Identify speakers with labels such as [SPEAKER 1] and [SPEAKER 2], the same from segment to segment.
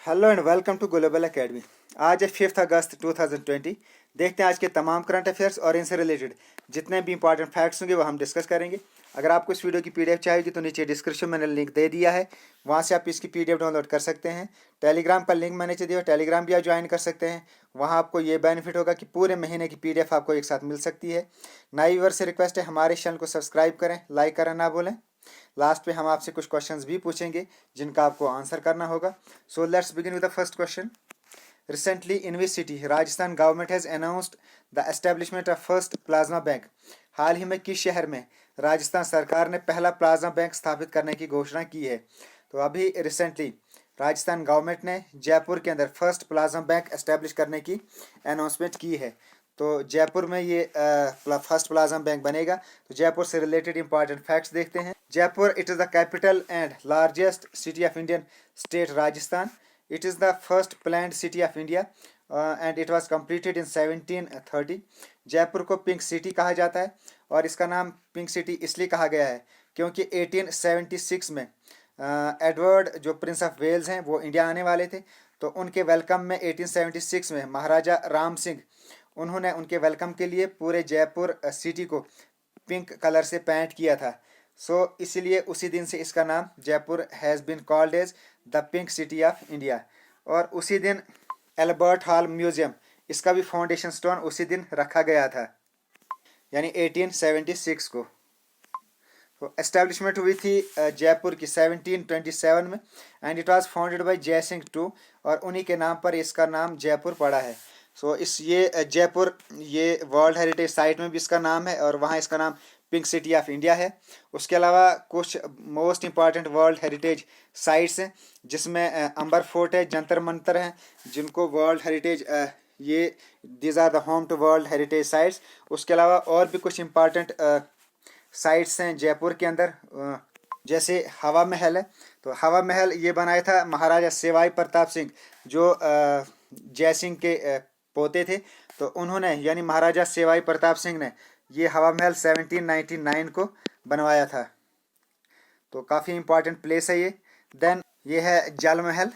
[SPEAKER 1] Hello and welcome to global academy. आज है 5 अगस्त 2020। देखते हैं आज के तमाम करंट अफेयर्स और इनसे रिलेटेड जितने भी इंपॉर्टेंट फैक्ट्स होंगे वो हम डिस्कस करेंगे। अगर आपको इस वीडियो की पीडीएफ चाहिए तो नीचे डिस्क्रिप्शन में मैंने लिंक दे दिया है, वहाँ से आप इसकी पीडीएफ डाउनलोड कर सकते हैं। टेलीग्राम का लिंक मैंने नीचे दिया, टेलीग्राम भी आप ज्वाइन कर सकते हैं। वहाँ आपको ये बेनिफिट होगा कि पूरे महीने की पीडीएफ आपको एक साथ मिल सकती है। नए व्यूअर से रिक्वेस्ट है हमारे चैनल को सब्सक्राइब करें, लाइक करना ना भूलें। लास्ट पे हम आपसे कुछ क्वेश्चंस भी पूछेंगे जिनका आपको आंसर करना होगा। So let's begin with the first question. Recently, in which city Rajasthan government has announced the establishment of first plasma bank? हाल ही में किस शहर में राजस्थान सरकार ने पहला प्लाज्मा बैंक स्थापित करने की घोषणा की है? तो अभी रिसेंटली राजस्थान गवर्नमेंट ने जयपुर के अंदर फर्स्ट प्लाज्मा बैंक एस्टेब्लिश करने की अनाउंसमेंट की है। तो जयपुर में ये फर्स्ट प्लाज्मा बैंक बनेगा। तो जयपुर से रिलेटेड इंपॉर्टेंट फैक्ट्स देखते हैं। Jaipur it is the capital and largest city of Indian state Rajasthan. It is the first planned city of India and it was completed in 1730. Jaipur को पिंक सिटी कहा जाता है और इसका नाम पिंक सिटी इसलिए कहा गया है क्योंकि 1876 में एडवर्ड जो प्रिंस ऑफ वेल्स हैं वो इंडिया आने वाले थे। तो उनके वेलकम में 1876 में महाराजा राम सिंह उन्होंने उनके वेलकम के लिए पूरे जयपुर सिटी को पिंक कलर से पेंट किया था। इसीलिए उसी दिन से इसका नाम Jaipur has been called as the pink city of India. और उसी दिन एल्बर्ट हॉल म्यूजियम इसका भी फाउंडेशन स्टोन उसी दिन रखा गया था, यानी 1876 को। तो एस्टेब्लिशमेंट हुई थी जयपुर की 1727 में and it was founded by जय सिंह टू, और उन्हीं के नाम पर इसका नाम जयपुर पड़ा है। ये जयपुर ये वर्ल्ड हेरिटेज साइट में भी इसका नाम है और वहाँ इसका नाम पिंक सिटी ऑफ इंडिया है। उसके अलावा कुछ most important world heritage sites हैं जिसमें अंबर फोर्ट है, जंतर मंतर हैं जिनको वर्ल्ड हेरिटेज ये these are the home to world heritage sites. उसके अलावा और भी कुछ इंपॉर्टेंट साइट्स हैं जयपुर के अंदर, जैसे हवा महल है। तो हवा महल ये बनाया था महाराजा सेवाई प्रताप सिंह जो जय सिंह के पोते थे। तो उन्होंने यानी महाराजा सेवाई प्रताप सिंह ने ये हवा महल 1799 को बनवाया था। तो काफ़ी इम्पॉर्टेंट प्लेस है ये। देन ये है जल महल।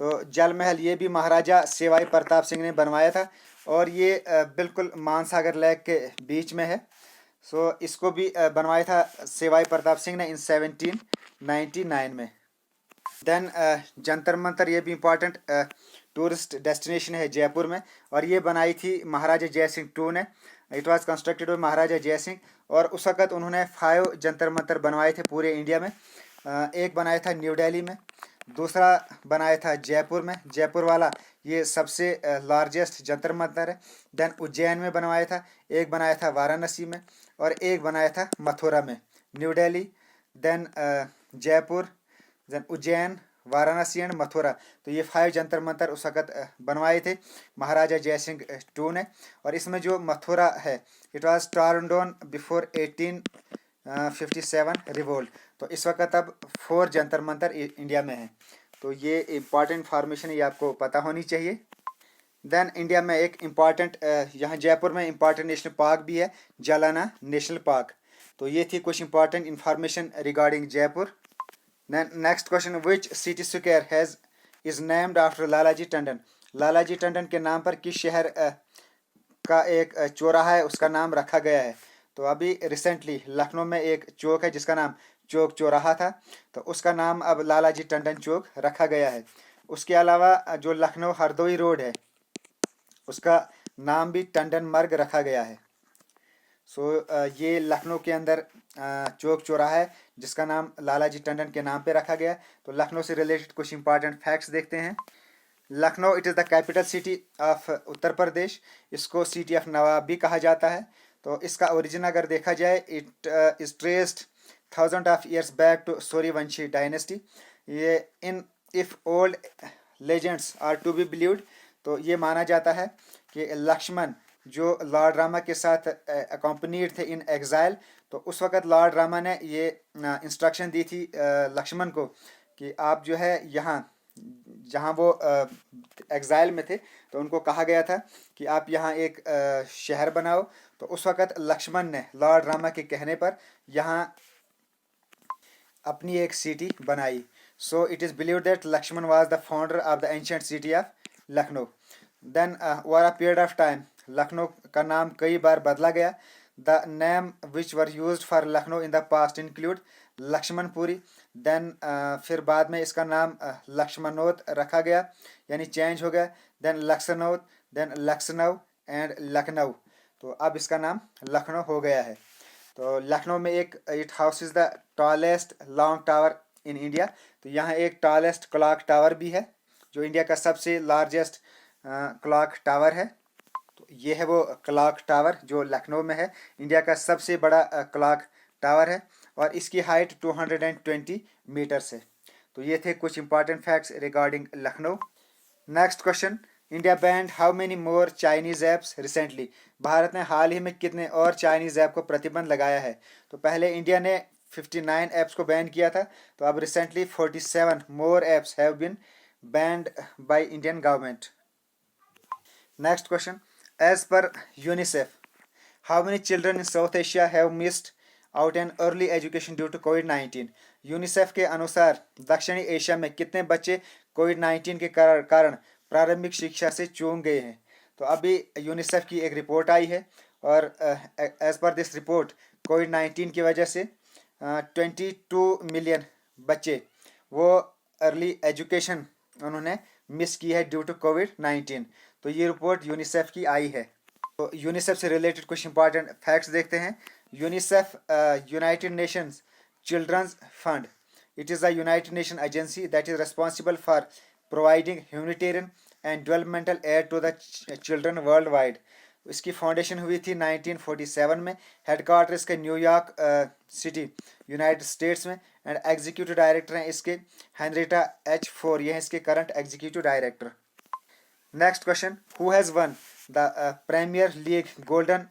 [SPEAKER 1] तो जल महल ये भी महाराजा सेवाई प्रताप सिंह ने बनवाया था और ये बिल्कुल मानसागर लेक के बीच में है। इसको भी बनवाया था सेवाई प्रताप सिंह ने इन 1799 में। देन जंतर मंतर ये भी इम्पॉर्टेंट टूरिस्ट डेस्टिनेशन है जयपुर में और ये बनाई थी महाराजा जय सिंह टू ने। इट वाज कंस्ट्रक्टेड बाय महाराजा जय सिंह और उस वक़्त उन्होंने 5 जंतर मंतर बनवाए थे पूरे इंडिया में। एक बनाया था न्यू दिल्ली में, दूसरा बनाया था जयपुर में, जयपुर वाला ये सबसे लार्जेस्ट जंतर मंतर है। देन उज्जैन में बनवाया था, एक बनाया था वाराणसी में और एक बनाया था मथुरा में। New Delhi, then Jaipur, then Ujjain, Varanasi and Mathura. तो ये 5 जंतर मंतर उस वक़्त बनवाए थे महाराजा जय सिंह टू ने। और इसमें जो मथुरा है it was torn down before 1857 revolt. तो इस वक्त अब 4 जंतर मंतर इंडिया में हैं। तो ये इम्पॉर्टेंट इन्फॉर्मेशन ये आपको पता होनी चाहिए। देन इंडिया में एक इम्पॉर्टेंट यहाँ जयपुर में इम्पॉर्टेंट नेशनल पार्क भी है, जालाना नेशनल पार्क। तो ये थी कुछ important information regarding Jaipur. Next question, which city square has is named after Lalaji Tandon? Lalaji Tandon के नाम पर किस शहर का एक चौराहा है उसका नाम रखा गया है? तो अभी रिसेंटली लखनऊ में एक चौक है जिसका नाम चौक चौराहा था, तो उसका नाम अब लालाजी टंडन चौक रखा गया है। उसके अलावा जो लखनऊ हरदोई रोड है उसका नाम भी टंडन मार्ग रखा गया है। ये लखनऊ के अंदर चौक चौराहा है जिसका नाम लालाजी टंडन के नाम पे रखा गया है। तो लखनऊ से रिलेटेड कुछ इंपॉर्टेंट फैक्ट्स देखते हैं। Lucknow it is the capital city of Uttar Pradesh. इसको सिटी ऑफ नवाब भी कहा जाता है। तो इसका ओरिजिन अगर देखा जाए it is traced 1000 of years back to Suryavanshi dynasty. ये in if old legends are to be believed, तो ये माना जाता है कि लक्ष्मण जो लॉर्ड रामा के साथ अकम्पनीड थे इन एग्जाइल, तो उस वक़्त लॉर्ड रामा ने ये इंस्ट्रक्शन दी थी लक्ष्मण को कि आप जो है यहाँ जहाँ वो एग्जाइल में थे तो उनको कहा गया था कि आप यहाँ एक शहर बनाओ। तो उस वक़्त लक्ष्मण ने लॉर्ड रामा के कहने पर यहाँ अपनी एक सिटी बनाई। So it is believed that Lakshman was the founder of the ancient city of Lucknow. Then over a period of time Lucknow का नाम कई बार बदला गया. The name which were used for Lucknow in the past include Laxmanpuri. Then फिर बाद में इसका नाम लक्ष्मणोत रखा गया यानी चेंज हो गया. Then लक्ष्मणोत, then Lucknow and Lucknow. तो अब इसका नाम लखनऊ हो गया है. तो लखनऊ में एक it house is the tallest long tower in India. तो यहाँ एक टॉलेस्ट क्लॉक टावर भी है जो इंडिया का सबसे लार्जेस्ट क्लॉक टावर है. तो ये है वो क्लॉक टावर जो लखनऊ में है. इंडिया का सबसे बड़ा क्लॉक टावर है और इसकी हाइट 220 मीटर्स है. तो ये थे कुछ important facts regarding Lucknow. Next question, India band how many more Chinese apps recently. Bharat ने हाल ही में कितने और चाइनीज ऐप को प्रतिबंध लगाया है. तो पहले इंडिया ने 59 ऐप्स को बैन किया था. तो अब recently 47 more apps have been banned by Indian government. Next question, as per UNICEF how many children in South Asia have missed out an early education due to कोविड-19. UNICEF के अनुसार दक्षिणी Asia में कितने बच्चे कोविड-19 के कारण प्रारंभिक शिक्षा से चूक गए हैं. तो अभी यूनिसेफ की एक रिपोर्ट आई है और एज पर दिस रिपोर्ट कोविड-19 की वजह से 22 मिलियन बच्चे वो अर्ली एजुकेशन उन्होंने मिस की है ड्यू टू कोविड-19. तो ये रिपोर्ट यूनिसेफ की आई है. तो यूनिसेफ से रिलेटेड कुछ इंपॉर्टेंट फैक्ट्स देखते हैं. UNICEF United Nations children's fund. It is the United Nation agency that is responsible for providing humanitarian and developmental aid to the children world wide. इसकी foundation हुई थी 1947 में. हेडक्वार्टर इसके New York city United States में and executive director हैं इसके Henrietta H Fore. ये हैं इसके current executive director. Next question, who has won the premier league golden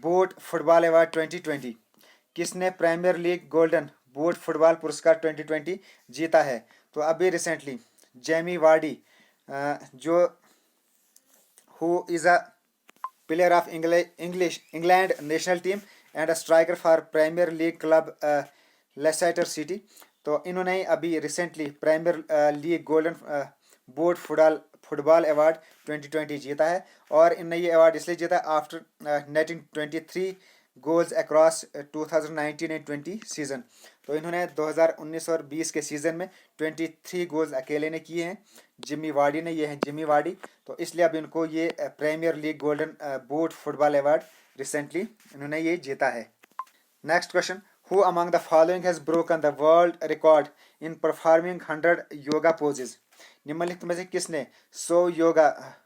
[SPEAKER 1] boot football award 2020. किसने premiere league golden boot football पुरस्कार 2020 जीता है. तो अभी रिसेंटली जेमी वार्डी जो who is a player of England national team and a striker for premier league club Leicester city. तो इन्होंने अभी recently premier league golden boot football award 2020 जीता है. और इन्होंने ये अवार्ड इसलिए जीता after netting 23 goals across 2019 and 20 season. तो इन्होंने 2019 और 20 के सीज़न में 23 गोल्स अकेले ने किए हैं. जिमी वार्डी ने, ये हैं जिमी वार्डी. तो इसलिए अब इनको ये premier league golden boot football award recently इन्होंने ये जीता है. Next question, who among the following has broken the world record in performing 100 yoga poses. निम्नलिखित में से किसने 100 योगा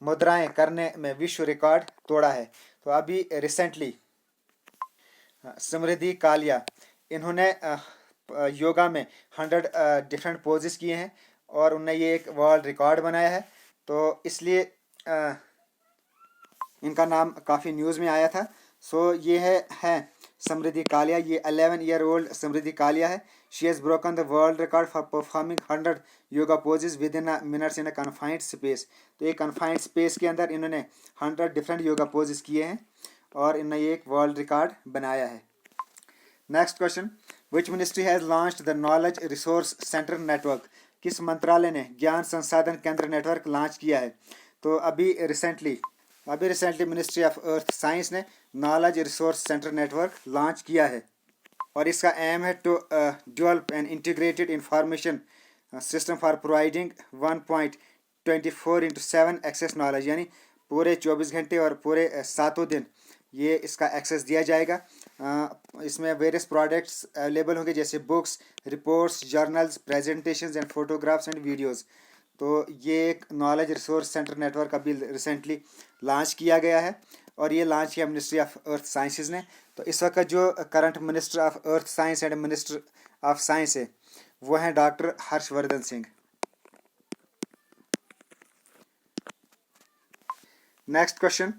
[SPEAKER 1] मुद्राएं करने में विश्व रिकॉर्ड तोड़ा है. तो अभी रिसेंटली समृद्धि कालिया, इन्होंने योगा में 100 डिफरेंट पोजेस किए हैं और उन्होंने ये एक वर्ल्ड रिकॉर्ड बनाया है. तो इसलिए इनका नाम काफ़ी न्यूज़ में आया था. सो ये है समृद्धि कालिया. ये 11 ईयर ओल्ड समृद्धि कालिया है. She has broken the world record for performing 100 yoga poses within minutes in a confined space. तो ये कन्फाइंड स्पेस के अंदर इन्होंने 100 डिफरेंट योगा पोजेज किए हैं और इन्होंने ये एक वर्ल्ड रिकॉर्ड बनाया है. Next question, which ministry has launched the knowledge resource centre network. किस मंत्रालय ने ज्ञान संसाधन केंद्र नेटवर्क लॉन्च किया है. तो अभी recently ministry of earth science ने knowledge resource centre network launch किया है और इसका एम है to develop an integrated information system for providing 1.24/7 access knowledge. यानी पूरे 24 घंटे और पूरे 7 दिन ये इसका एक्सेस दिया जाएगा. इसमें वेरियस प्रोडक्ट्स अवेलेबल होंगे जैसे books, reports, journals, presentations and photographs and videos. तो ये एक नॉलेज रिसोर्स सेंटर नेटवर्क अभी रिसेंटली लॉन्च किया गया है और ये लॉन्च किया मिनिस्ट्री ऑफ अर्थ साइंसेज ने. तो इस वक्त जो current minister of earth science and minister of science है वो हैं doctor Harshvardhan Singh. Next question,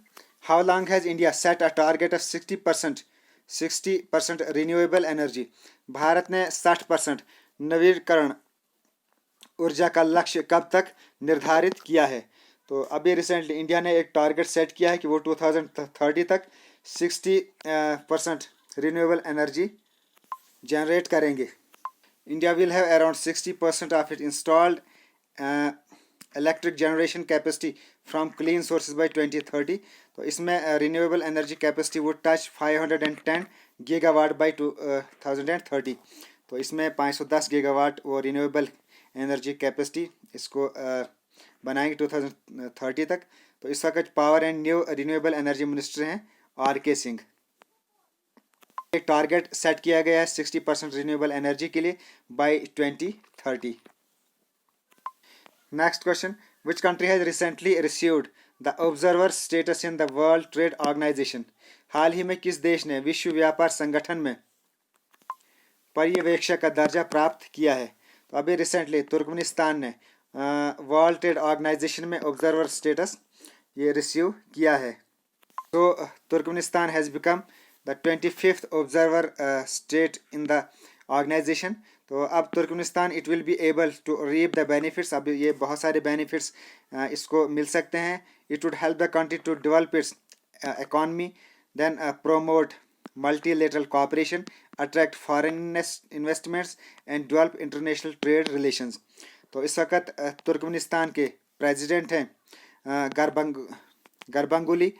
[SPEAKER 1] how long has India set a target of 60% renewable energy. Bharat ने 60% नवीकरण ऊर्जा का लक्ष्य कब तक निर्धारित किया है. तो अभी रिसेंटली इंडिया ने एक टारगेट सेट किया है कि वो 2030 तक 60% रिन्यूएबल एनर्जी जनरेट करेंगे. India will have around 60% of its installed uh, electric generation capacity from clean sources by 2030. तो इसमें renewable energy capacity would touch 510 gigawatt by 2030. तो इसमें 510 गीगावाट वो रिन्यूएबल एनर्जी कैपेसिटी इसको बनाएंगे 2030 तक। तो इस वक्त power and new renewable energy minister हैं R.K. सिंह। एक टारगेट सेट किया गया है 60% रिन्यूएबल एनर्जी के लिए by 2030। Next question, which country has recently received the observer status in the world trade organisation? हाल ही में किस देश ने विश्व व्यापार संगठन में पर्यवेक्षक का दर्जा प्राप्त किया है? तो अभी रिसेंटली तुर्कमेनिस्तान ने वर्ल्ड ट्रेड ऑर्गेनाइजेशन में ऑब्जर्वर स्टेटस ये रिसीव किया है। तो Turkmenistan has become the 25th observer state in the organization. तो अब Turkmenistan it will be able to reap the benefits, अब ये बहुत सारे बेनिफिट्स इसको मिल सकते हैं। It would help the country to develop its economy, then promote multilateral cooperation, attract foreign investments and develop international trade relations। तो इस वक्त तुर्कमेनिस्तान के प्रेसिडेंट हैं गर्बंगुली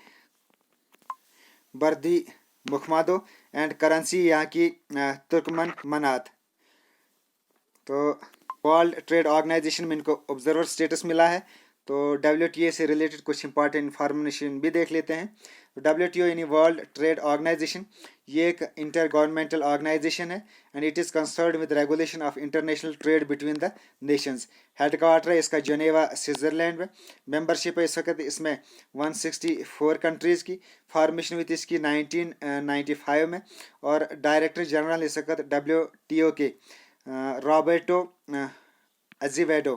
[SPEAKER 1] बर्दी मुखमादो एंड करेंसी यहाँ की तुर्कमन मनात। तो वर्ल्ड ट्रेड ऑर्गेनाइजेशन में इनको ऑब्जर्वर स्टेटस मिला है। तो WTO से रिलेटेड कुछ इंपॉर्टेंट इंफॉर्मेशन भी देख लेते हैं। WTO यानी वर्ल्ड ट्रेड ऑर्गेनाइजेशन ये एक इंटर गवर्नमेंटल ऑर्गेनाइजेशन है and it is concerned with regulation of international trade between the Nations. Headquarter है इसका जेनेवा स्विट्ज़रलैंड में। मेंबरशिप है इस वक्त इसमें 164 कंट्रीज़ की। फॉर्मेशन हुई थी इसकी 1995 में और डायरेक्टर जनरल इस वक्त WTO के रॉबर्टो अज़ेवेडो,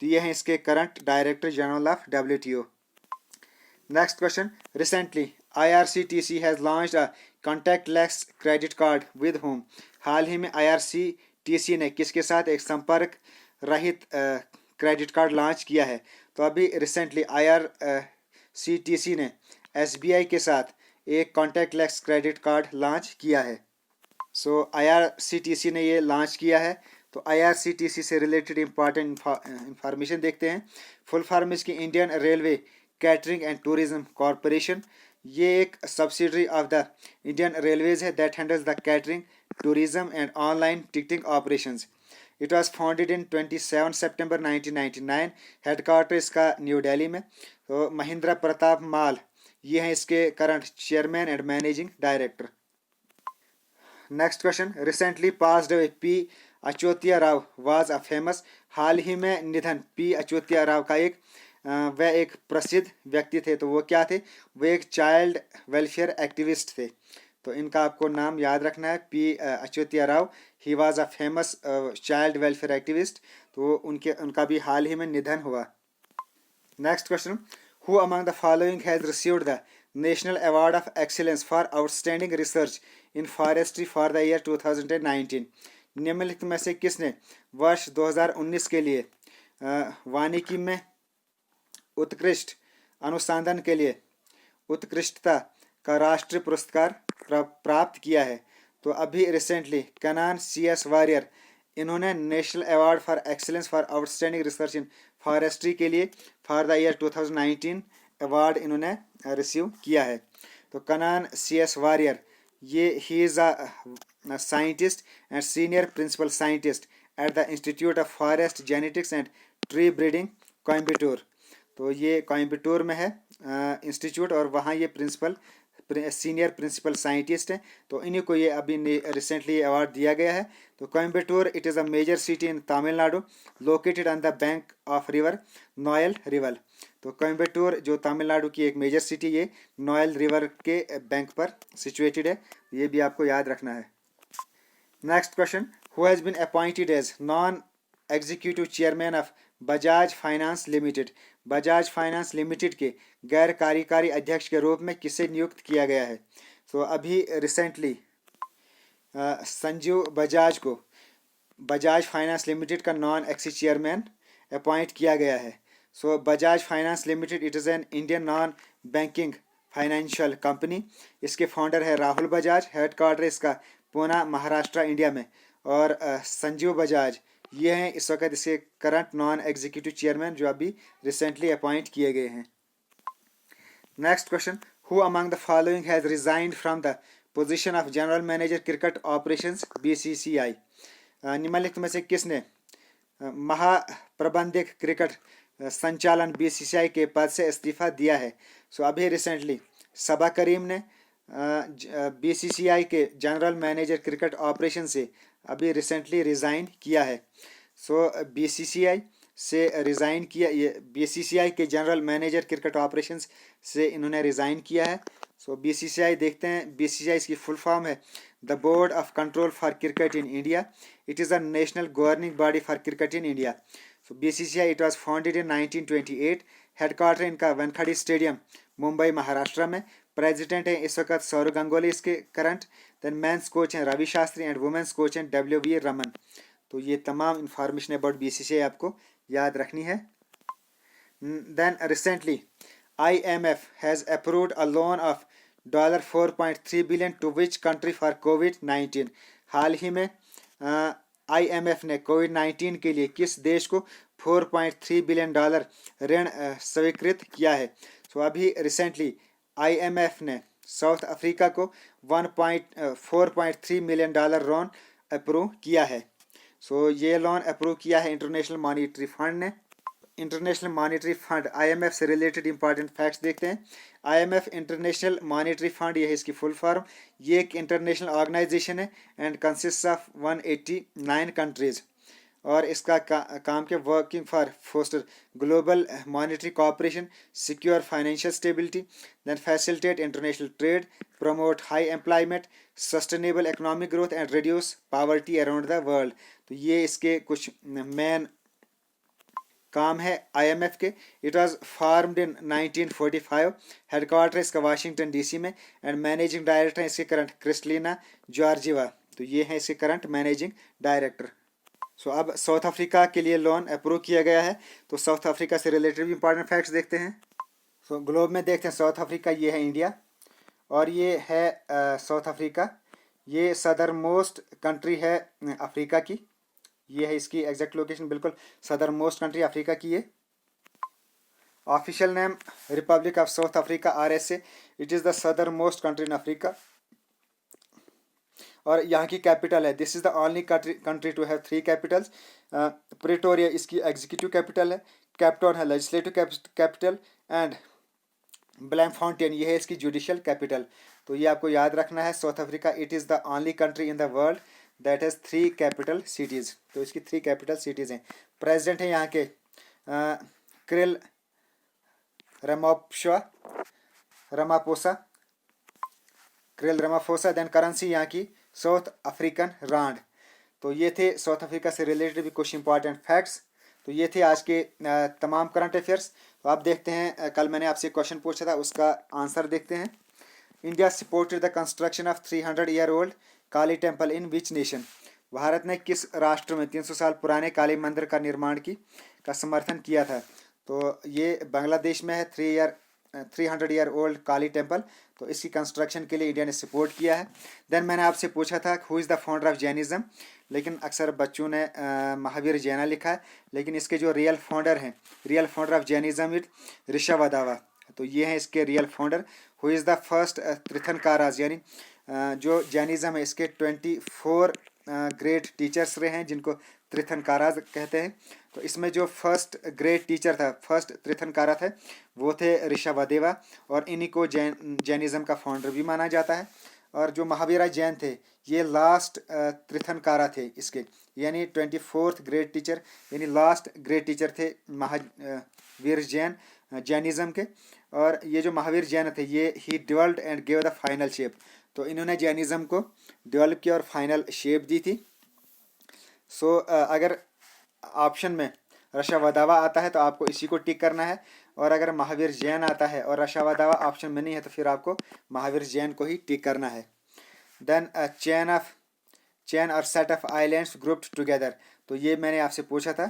[SPEAKER 1] तो ये हैं इसके current director general of WTO। Next question, recently IRCTC has launched a contactless credit card with whom? हाल ही में IRCTC ने किसके साथ एक संपर्क रहित क्रेडिट कार्ड लॉन्च किया है? तो अभी रिसेंटली IRCTC ने SBI के साथ एक कॉन्टैक्टलेस क्रेडिट कार्ड लॉन्च किया है। सो IRCTC ने ये लॉन्च किया है। तो IRCTC से रिलेटेड इंपॉर्टेंट इंफॉर्मेशन देखते हैं। फुल फॉर्म इसकी Indian railway catering and tourism corporation. ये एक subsidiary of the Indian railways है that handles the catering, tourism and online ticketing operations. It was founded in 27 सितंबर 1999। हेडक्वार्टर इसका new Delhi में। तो महेंद्र प्रताप माल ये हैं इसके current chairman and managing director. Next question, recently passed away P. Achyuta Rao was a famous? हाल ही में निधन P. अच्युतिया राव का वह एक प्रसिद्ध व्यक्ति थे। तो वो क्या थे? वो एक चाइल्ड वेलफेयर एक्टिविस्ट थे। तो इनका आपको नाम याद रखना है, P. Achyuta Rao. He was a famous child welfare activist. तो उनका भी हाल ही में निधन हुआ। Next question, who among the following has received the national award of excellence for outstanding research in forestry for the year 2019? निम्नलिखित में से किसने वर्ष 2019 के लिए वानिकी में उत्कृष्ट अनुसंधान के लिए उत्कृष्टता का राष्ट्रीय पुरस्कार प्राप्त किया है? तो अभी रिसेंटली कनान CS वारियर इन्होंने national award for excellence for outstanding research in forestry के लिए फॉर द ईयर 2019 अवार्ड इन्होंने रिसीव किया है। तो कनान CS वारियर ये he is a scientist and senior principal scientist at the institute of forest genetics and tree breeding Coimbatore. तो ये कोयम्बटूर में है इंस्टीट्यूट और वहाँ ये सीनियर प्रिंसिपल साइंटिस्ट हैं। तो इन्हीं को ये अभी रिसेंटली अवार्ड दिया गया है। तो Coimbatore it is a major city in Tamil Nadu located on the bank of river Noyal river. तो कोयम्बटूर जो तमिलनाडु की एक मेजर सिटी ये नोयल रिवर के बैंक पर सिचुएटेड है, ये भी आपको याद रखना है। Next question, who has been appointed as non executive chairman of Bajaj finance limited? Bajaj finance limited के गैर कार्यकारी अध्यक्ष के रूप में किसे नियुक्त किया गया है? तो अभी रिसेंटली संजीव बजाज को बजाज फाइनेंस लिमिटेड का नॉन एक्सी चेयरमैन अपॉइंट किया गया है। So Bajaj finance limited it is an Indian non banking financial company. इसके फाउंडर है राहुल बजाज। हेडक्वार्टर इसका पूना महाराष्ट्र इंडिया में और संजीव बजाज, ये हैं इस वक्त इसके करंट नॉन एग्जीक्यूटिव चेयरमैन जो अभी रिसेंटली अपॉइंट किए गए हैं। Next question, who among the following has resigned from the position of general manager cricket operations BCCI. निम्नलिखित में से किसने महाप्रबंधक क्रिकेट संचालन बीसीसीआई के पद से इस्तीफा दिया है? सो अभी रिसेंटली सबा करीम ने बीसीसीआई के जनरल मैनेजर क्रिकेट ऑपरेशन से अभी रिसेंटली रिज़ाइन किया है। सो बीसीसीआई से रिज़ाइन किया, ये बीसीसीआई के जनरल मैनेजर क्रिकेट ऑपरेशंस से इन्होंने रिज़ाइन किया है। सो बीसीसीआई देखते हैं, बीसीसीआई इसकी फुल फॉर्म है the board of control for cricket in India. It is a national governing body for cricket in India. So BCCI it was founded in 1928। Headquarter इनका Wankhede stadium Mumbai Maharashtra में। President हैं इस वक्त सौरव गांगुली इसके करंट। देन मेंस कोच हैं Ravi Shastri and women's coach हैं W Raman. तो ये तमाम इंफॉर्मेशन अबाउट बीसीसीआई आपको याद रखनी है। Then recently IMF has approved a loan of $4.3 billion to which country for कोविड-19। हाल ही में IMF ने कोविड-19 के लिए किस देश को $4.3 बिलियन ऋण स्वीकृत किया है? सो अभी रिसेंटली IMF ने साउथ अफ्रीका को 4.3 मिलियन लोन अप्रूव किया है। सो ये लोन अप्रूव किया है इंटरनेशनल मॉनिटरी फंड ने। इंटरनेशनल मॉनिटरी फंड IMF से रिलेटेड इंपॉर्टेंट फैक्ट्स देखते हैं। IMF इंटरनेशनल मॉनिटरी फंड, ये है इसकी फुल फॉर्म। ये एक इंटरनेशनल ऑर्गेनाइजेशन है एंड कंसिस्ट ऑफ 189 कंट्रीज़ और इसका काम के working for foster global monetary cooperation, secure financial stability, then facilitate international trade, promote high employment, sustainable economic growth and reduce poverty around the world. तो ये इसके कुछ main काम है IMF के। It was formed in 1945। Headquarter इसका Washington DC में and managing director है इसके करंट क्रिस्टलिना जॉर्जिवा। तो ये है इसके करंट मैनेजिंग डायरेक्टर। सो अब साउथ अफ्रीका के लिए लोन अप्रूव किया गया है। तो साउथ अफ्रीका से रिलेटेड भी इंपॉर्टेंट फैक्ट्स देखते हैं। सो ग्लोब में देखते हैं साउथ अफ्रीका, ये है इंडिया और ये है साउथ अफ्रीका। ये सदर मोस्ट कंट्री है अफ्रीका की। ये है इसकी एग्जैक्ट लोकेशन, बिल्कुल सदर मोस्ट कंट्री अफ्रीका की है। Official name Republic of South Africa RSA। It is the southernmost country in Africa और यहाँ की कैपिटल है, this is the only country to have 3 capitals. Pretoria इसकी एग्जीक्यूटिव कैपिटल है, कैपटाउन है legislative capital and Bloemfontein ये है इसकी जुडिशियल कैपिटल। तो ये आपको याद रखना है। South Africa it is the only country in the world that has 3 capital cities. तो इसकी 3 कैपिटल सिटीज़ हैं। प्रेसिडेंट हैं यहाँ के Cyril Ramaphosa, Cyril Ramaphosa. Then currency यहाँ की साउथ अफ्रीकन रांड। तो ये थे साउथ अफ्रीका से रिलेटेड भी कुछ इंपॉर्टेंट फैक्ट्स। तो ये थे आज के तमाम करंट अफेयर्स। तो आप देखते हैं, कल मैंने आपसे क्वेश्चन पूछा था, उसका आंसर देखते हैं। India supported the construction of 300 year old Kali temple in which nation. Bharat ने किस राष्ट्र में 300 साल पुराने काली मंदिर का निर्माण का समर्थन किया था? तो ये बांग्लादेश में है 300 ईयर ओल्ड काली टेम्पल। तो इसकी कंस्ट्रक्शन के लिए इंडिया ने सपोर्ट किया है। देन मैंने आपसे पूछा था who is the founder of Jainism, लेकिन अक्सर बच्चों ने महावीर जैना लिखा है, लेकिन इसके जो real founder of Jainism it Rishabhdev. तो ये हैं इसके real founder. Who is the first Tirthankaras, यानी जो जैनिज़्म है इसके 24 ग्रेट टीचर्स रहे हैं जिनको तीर्थंकराज कहते हैं। तो इसमें जो फर्स्ट ग्रेट टीचर था, फर्स्ट तीर्थंकरा थे, वो थे ऋषभदेव और इन्हीं को जैनिज़्म का फाउंडर भी माना जाता है। और जो महावीर जैन थे ये लास्ट तीर्थंकरा थे इसके, यानी 24th ग्रेट टीचर, यानी लास्ट ग्रेट टीचर थे महावीर जैन जैनिज़्म के। और ये जो महावीर जैन थे ये ही developed and give the final shape. तो इन्होंने जैनिज़्म को डेवलप किया और फाइनल शेप दी थी। सो अगर ऑप्शन में ऋषभदेव आता है तो आपको इसी को टिक करना है, और अगर महावीर जैन आता है और ऋषभदेव ऑप्शन में नहीं है तो फिर आपको महावीर जैन को ही टिक करना है। देन चेन और set of islands grouped together. तो ये मैंने आपसे पूछा था।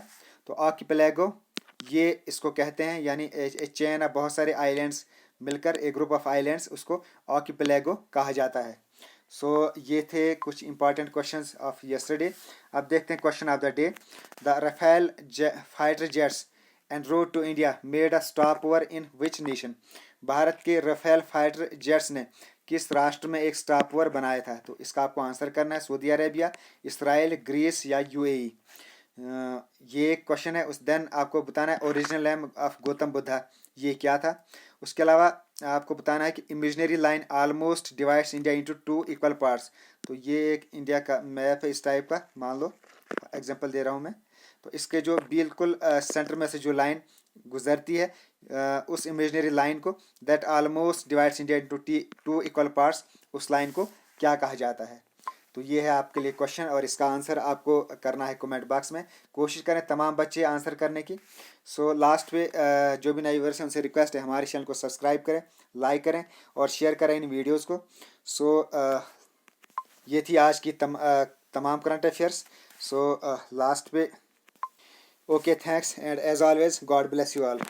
[SPEAKER 1] तो आर्किपेलागो ये इसको कहते हैं, यानी चेन ऑफ बहुत सारे आइलैंड्स मिलकर एक ग्रुप ऑफ आइलैंड्स, उसको आर्किपेलागो कहा जाता है। ये थे कुछ इंपॉर्टेंट क्वेश्चंस ऑफ यस्टरडे। अब देखते हैं question of the day. The Rafale fighter jets en route to India made a stopover in which nation. Bharat के राफेल फाइटर जेट्स ने किस राष्ट्र में एक स्टॉप ओवर बनाया था? तो इसका आपको आंसर करना है। सऊदी अरेबिया, इसराइल, ग्रीस या यूएई। ये एक क्वेश्चन है। उस देन आपको बताना है original name of Gautam Buddha ये क्या था। उसके अलावा आपको बताना है कि imaginary line almost divides India into 2 equal parts. तो ये एक इंडिया का मैप है इस टाइप का, मान लो एग्जांपल दे रहा हूँ मैं। तो इसके जो बिल्कुल सेंटर में से जो लाइन गुजरती है उस इमेजिनरी लाइन को, that almost divides India into 2 equal parts, उस लाइन को क्या कहा जाता है? तो ये है आपके लिए क्वेश्चन और इसका आंसर आपको करना है कमेंट बॉक्स में। कोशिश करें तमाम बच्चे आंसर करने की। लास्ट पे जो भी नए व्यूअर्स हैं उनसे रिक्वेस्ट है हमारे चैनल को सब्सक्राइब करें, लाइक करें और शेयर करें इन वीडियोस को। ये थी आज की तमाम करंट अफेयर्स। लास्ट पे okay, thanks and as always God bless you all.